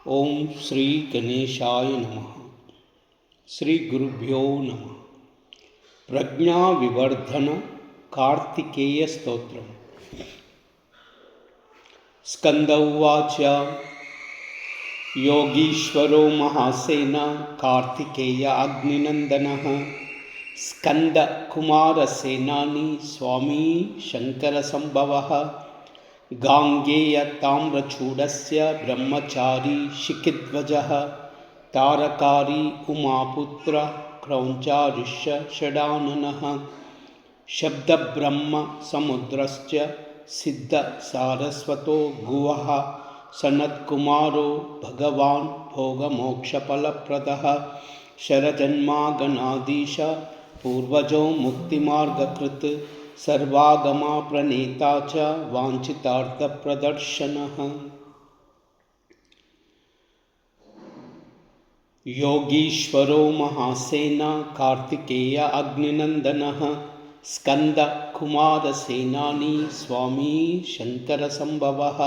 ओम श्री गणेशाय नमः। श्री गुरुभ्यो नमः। प्रज्ञा विवर्धन कार्तिकेय स्तोत्रम्। स्कंद उवाच योगीश्वरो महासेन कार्तिकेय अग्निनंदनः स्कंद कुमार सेनानी स्वामी शंकर संभवः गांगेय ताम्रचूडस्य ब्रह्मचारी शिखिध्वजः तारकारी उमापुत्र क्रौंचारिष्य षडाननः शब्दब्रह्म समुद्रश्च सिद्ध सारस्वतो गुवः सनत्कुमारो भगवान् भोगमोक्षफलप्रदः शरजन्मागणाधीश पूर्वजो मुक्तिमार्गकृत् सर्वागमा प्रणेता च वाञ्छितार्थप्रदर्शनः। योगीश्वरो महासेन कार्तिकेय अग्निनंदनः स्कंद कुमार सेनानी स्वामी शंकर संभवः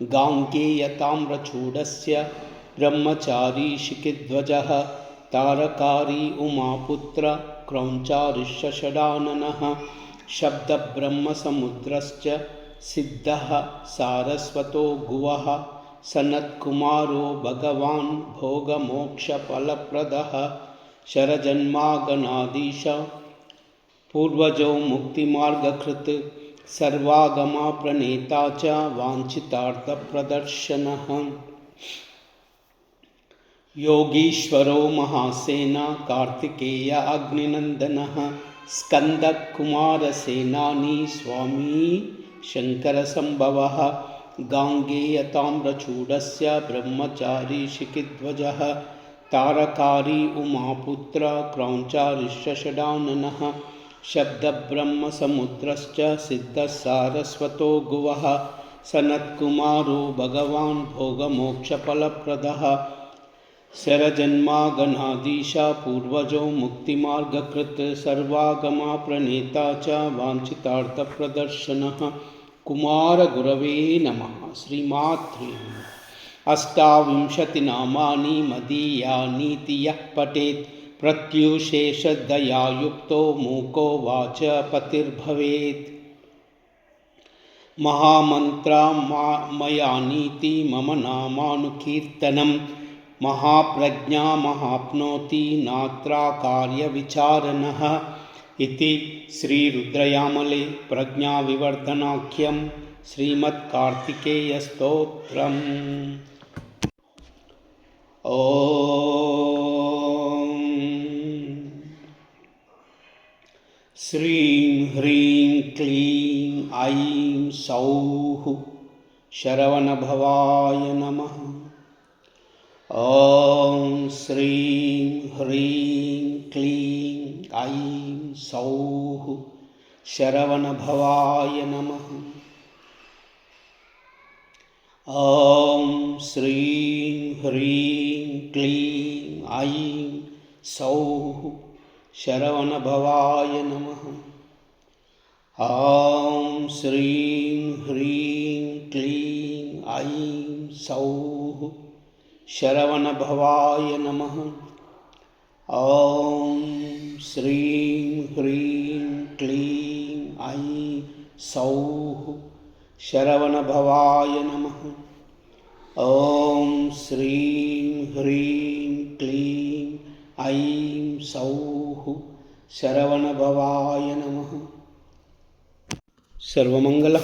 गांगेय ताम्रचूडस्य ब्रह्मचारी शिखिध्वजः तारकारी उमापुत्र क्रौंचारिष्य षडाननः शब्द ब्रह्म समुद्रश्च सिद्धः सारस्वतो गुवः सनत्कुमारो भगवान् भोगमोक्षफलप्रदः शरजन्मागणाधीश पूर्वजो मुक्तिमार्गकृत् सर्वागमा प्रणेता च वाञ्छितार्थप्रदर्शनः। योगीश्वरो महासेन कार्तिकेय अग्निनंदनः स्कंद कुमार सेनानी स्वामी शंकर संभवः गांगेय ताम्रचूडस्य ब्रह्मचारी शिखिध्वजः तारकारी उमापुत्र क्रौंचारिष्य षडाननः शब्दब्रह्म समुद्रश्च सिद्ध सारस्वतो गुवः सनत्कुमारो भगवान् भोगमोक्षफलप्रदः शरजन्मागणाधीश पूर्वजो मुक्तिमार्गकृत् सर्वागमा प्रणेता च वाञ्छितार्थप्रदर्शनः। कुमार गुरवे नमः। श्रीमात्रे नमः। अष्टाविंशतिनामानि मदीयानीति यः पठेत् प्रत्युशेषदयायुक्तो मूको वाचपतिर्भवेत्। महामन्त्रा मयानीति मम नामानुकीर्तनम् महाप्रज्ञा महाप्नोति नात्रा कार्यविचारणः इति श्रीरुद्रयामले प्रज्ञाविवर्धनाख्यं श्रीमत्कार्तिकेयस्तोत्रम्। ॐ श्रीं ह्रीं क्लीं ऐं सौः शरवणभवाय नमः। ॐ श्रीं ह्रीं क्लीं ऐं सौः शरवणभवाय नमः। ॐ श्रीं ह्रीं क्लीं ऐं सौः शरवणभवाय नमः। ॐ श्रीं ह्रीं क्लीं ऐं सौः शरवणभवाय नमः। ॐ श्रीं ह्रीं क्लीं ऐं सौः शरवणभवाय नमः। ॐ श्रीं ह्रीं क्लीं ऐं सौः शरवणभवाय नमः। सर्वमंगल।